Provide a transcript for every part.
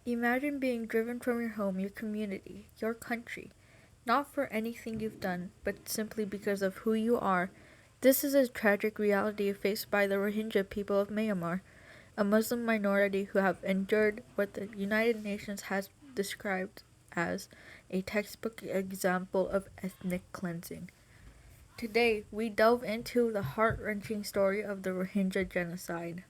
Imagine being driven from your home, your community, your country, not for anything you've done, but simply because of who you are. This is a tragic reality faced by the Rohingya people of Myanmar, a Muslim minority who have endured what the United Nations has described as a textbook example of ethnic cleansing. Today, we delve into the heart-wrenching story of the Rohingya genocide.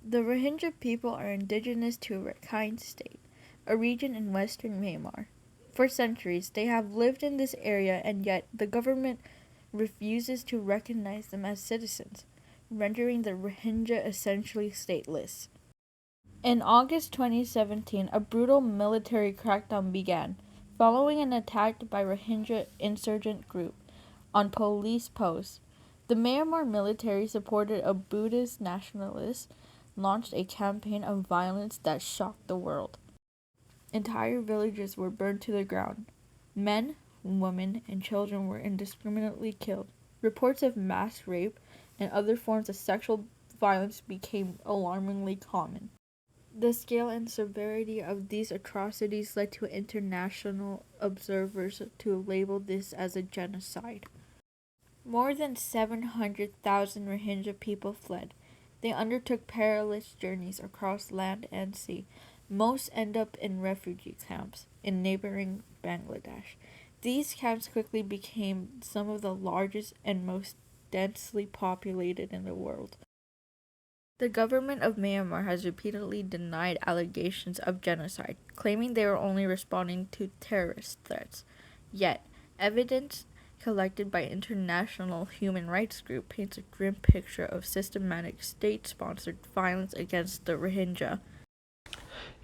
The Rohingya people are indigenous to Rakhine State, a region in western Myanmar. For centuries, they have lived in this area, and yet the government refuses to recognize them as citizens, rendering the Rohingya essentially stateless. In August 2017, a brutal military crackdown began, following an attack by Rohingya insurgent group on police posts. The Myanmar military, supported a Buddhist nationalist, launched a campaign of violence that shocked the world. Entire villages were burned to the ground. Men, women, and children were indiscriminately killed. Reports of mass rape and other forms of sexual violence became alarmingly common. The scale and severity of these atrocities led to international observers to label this as a genocide. More than 700,000 Rohingya people fled. They undertook perilous journeys across land and sea. Most end up in refugee camps in neighboring Bangladesh. These camps quickly became some of the largest and most densely populated in the world. The government of Myanmar has repeatedly denied allegations of genocide, claiming they were only responding to terrorist threats. Yet, evidence collected by international human rights groups paints a grim picture of systematic state-sponsored violence against the Rohingya.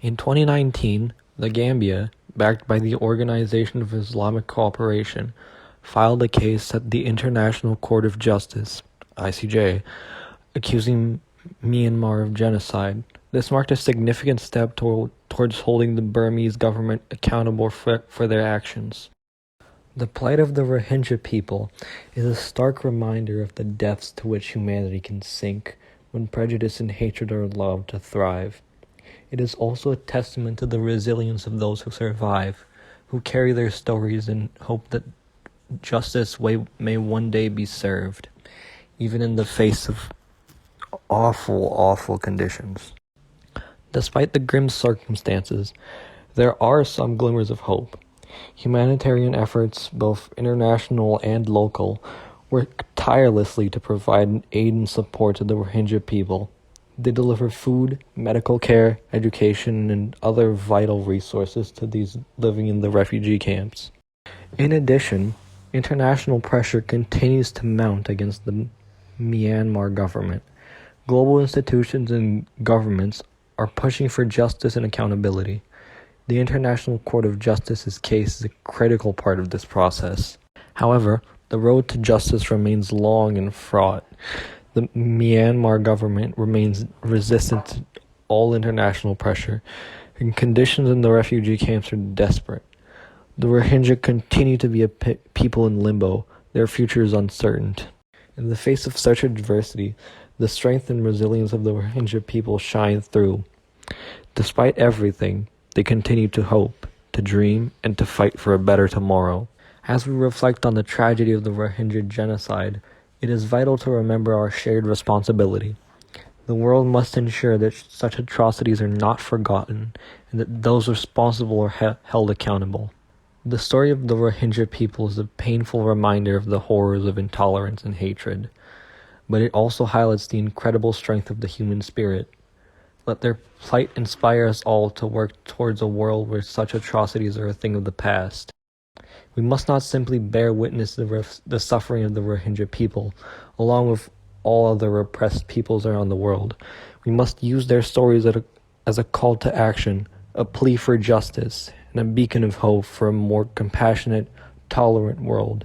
In 2019, the Gambia, backed by the Organization of Islamic Cooperation, filed a case at the International Court of Justice, ICJ, accusing Myanmar of genocide. This marked a significant step towards holding the Burmese government accountable for their actions. The plight of the Rohingya people is a stark reminder of the depths to which humanity can sink when prejudice and hatred are allowed to thrive. It is also a testament to the resilience of those who survive, who carry their stories and hope that justice may one day be served, even in the face of awful conditions. Despite the grim circumstances, there are some glimmers of hope. Humanitarian efforts, both international and local, work tirelessly to provide aid and support to the Rohingya people. They deliver food, medical care, education, and other vital resources to these living in the refugee camps. In addition, international pressure continues to mount against the Myanmar government. Global institutions and governments are pushing for justice and accountability. The International Court of Justice's case is a critical part of this process. However, the road to justice remains long and fraught. The Myanmar government remains resistant to all international pressure, and conditions in the refugee camps are desperate. The Rohingya continue to be a people in limbo. Their future is uncertain. In the face of such adversity, the strength and resilience of the Rohingya people shine through. Despite everything, they continue to hope, to dream, and to fight for a better tomorrow. As we reflect on the tragedy of the Rohingya genocide, it is vital to remember our shared responsibility. The world must ensure that such atrocities are not forgotten and that those responsible are held accountable. The story of the Rohingya people is a painful reminder of the horrors of intolerance and hatred, but it also highlights the incredible strength of the human spirit. Let their plight inspire us all to work towards a world where such atrocities are a thing of the past. We must not simply bear witness to the suffering of the Rohingya people, along with all other repressed peoples around the world. We must use their stories as a call to action, a plea for justice, and a beacon of hope for a more compassionate, tolerant world.